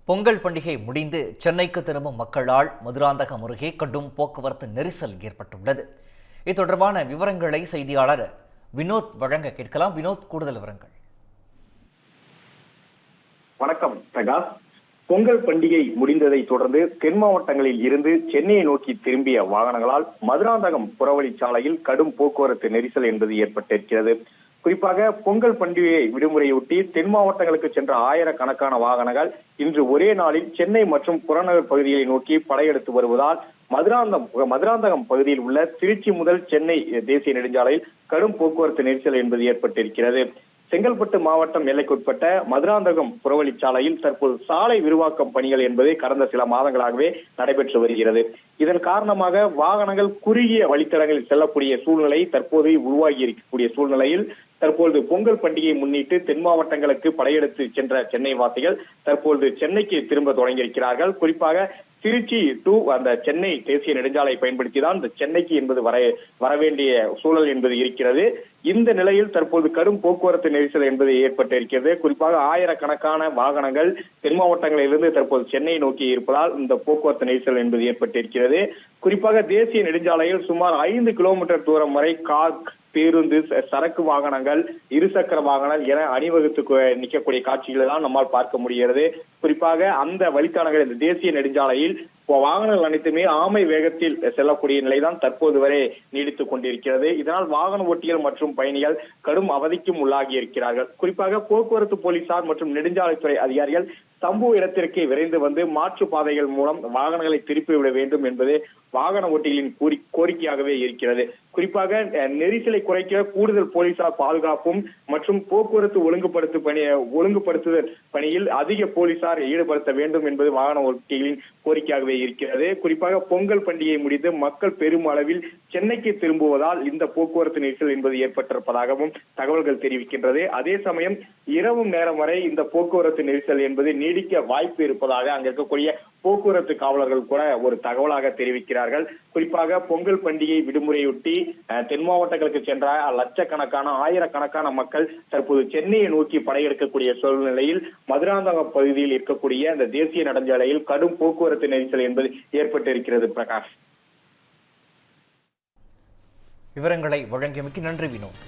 பொங்கல் பண்டிகை முடிந்து சென்னைக்கு திரும்பும் மக்களால் மதுராந்தகம் அருகே கடும் போக்குவரத்து நெரிசல் ஏற்பட்டுள்ளது. இது தொடர்பான விவரங்களை செய்தியாளர் வினோத் வழங்க கேட்கலாம். வினோத், கூடுதல் விவரங்கள். வணக்கம் பிரகாஷ். பொங்கல் பண்டிகை முடிந்ததை தொடர்ந்து தென் மாவட்டங்களில் இருந்து சென்னையை நோக்கி திரும்பிய வாகனங்களால் மதுராந்தகம் புறவழிச்சாலையில் கடும் போக்குவரத்து நெரிசல் என்பது ஏற்பட்டிருக்கிறது. குறிப்பாக பொங்கல் பண்டிகை விடுமுறையொட்டி தென் மாவட்டங்களுக்கு சென்ற ஆயிரக்கணக்கான வாகனங்கள் இன்று ஒரே நாளில் சென்னை மற்றும் புறநகர் பகுதிகளை நோக்கி படையெடுத்து வருவதால் மதுராந்தகம் பகுதியில் உள்ள திருச்சி முதல் சென்னை தேசிய நெடுஞ்சாலையில் கடும் போக்குவரத்து நெரிசல் என்பது ஏற்பட்டிருக்கிறது. செங்கல்பட்டு மாவட்டம் எல்லைக்குட்பட்ட மதுராந்தகம் புறவழிச்சாலையில் தற்போது சாலை விரிவாக்கம் பணிகள் என்பது கடந்த சில மாதங்களாகவே நடைபெற்று வருகிறது. இதன் காரணமாக வாகனங்கள் குறுகிய வழித்தடங்களில் செல்லக்கூடிய சூழ்நிலை தற்போது உருவாகி இருக்கக்கூடிய சூழ்நிலையில் தற்போது பொங்கல் பண்டிகையை முன்னிட்டு தென் மாவட்டங்களுக்கு படையெடுத்து சென்ற சென்னை வாசிகள் தற்போது சென்னைக்கு திரும்ப தொடங்கியிருக்கிறார்கள். குறிப்பாக திருச்சி டு அந்த சென்னை தேசிய நெடுஞ்சாலை பயன்படுத்தி தான் இந்த சென்னைக்கு என்பது வரவேண்டிய சூழல் என்பது இருக்கிறது. இந்த நிலையில் தற்போது கடும் போக்குவரத்து நெரிசல் என்பது ஏற்பட்டிருக்கிறது. குறிப்பாக ஆயிரக்கணக்கான வாகனங்கள் தென் மாவட்டங்களிலிருந்து தற்போது சென்னை நோக்கி இருப்பதால் இந்த போக்குவரத்து நெரிசல் என்பது ஏற்பட்டிருக்கிறது. குறிப்பாக தேசிய நெடுஞ்சாலையில் சுமார் 5 கிலோமீட்டர் தூரம் வரை கார், பேருந்து, சரக்கு வாகனங்கள், இருசக்கர வாகனம் என அணிவகுத்து நிற்கக்கூடிய காட்சிகளை தான் நம்மால் பார்க்க முடிகிறது. குறிப்பாக அந்த வழித்தடங்கள் இந்த தேசிய நெடுஞ்சாலையில் வாகனங்கள் அனைத்துமே ஆமை வேகத்தில் செல்லக்கூடிய நிலைதான் தற்போது வரை நீடித்துக் கொண்டிருக்கிறது. இதனால் வாகன ஓட்டிகள் மற்றும் பயணிகள் கடும் அவதிக்கும் உள்ளாகி இருக்கிறார்கள். குறிப்பாக போக்குவரத்து போலீசார் மற்றும் நெடுஞ்சாலைத்துறை அதிகாரிகள் சம்பவ இடத்திற்கு விரைந்து வந்து மாற்று பாதைகள் மூலம் வாகனங்களை திருப்பிவிட வேண்டும் என்பது வாகன ஓட்டிகளின் கோரிக்கையாகவே இருக்கிறது. குறிப்பாக நெரிசலை குறைக்க கூடுதல் போலீசார் பாதுகாப்பும் மற்றும் போக்குவரத்து ஒழுங்குபடுத்துதல் பணியில் அதிக போலீசார் ஈடுபடுத்த வேண்டும் என்பது வாகன ஓட்டிகளின் கோரிக்கையாகவே இருக்கிறது. குறிப்பாக பொங்கல் பண்டிகை முடிந்து மக்கள் பெரும் அளவில் சென்னைக்கு திரும்புவதால் இந்த போக்குவரத்து நெரிசல் என்பது ஏற்பட்டிருப்பதாகவும் தகவல்கள் தெரிவிக்கின்றது. அதே சமயம் இரவு நேரம் வரை இந்த போக்குவரத்து நெரிசல் என்பது நீடிக்க வாய்ப்பு இருப்பதாக அங்க இருக்கக்கூடிய போக்குவரத்து காவலர்கள் கூட ஒரு தகவலாக தெரிவிக்கிறார்கள். குறிப்பாக பொங்கல் பண்டிகை விடுமுறையொட்டி தென் மாவட்டங்களுக்கு சென்ற லட்சக்கணக்கான ஆயிரக்கணக்கான மக்கள் தற்போது சென்னையை நோக்கி படையெடுக்கக்கூடிய சூழ்நிலையில் மதுராந்தகம் பகுதியில் இருக்கக்கூடிய அந்த தேசிய நெடுஞ்சாலையில் கடும் போக்குவரத்து நெரிசல் என்பது ஏற்பட்டிருக்கிறது. பிரகாஷ், விவரங்களை வழங்கியமைக்கு நன்றி வினோத்.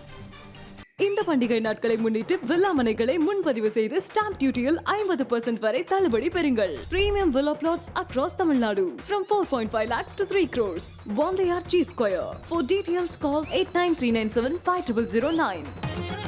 இந்த பண்டிகை நாட்களை முன்னிட்டு வில்லா மனைகளை முன்பதிவு செய்து ஸ்டாம்ப் டியூட்டியில் 50% வரை தள்ளுபடி பெறுங்கள். Premium villa plots across Tamil Nadu from 4.5 lakhs to 3 crores. One layer G Square. For details call 8939750009.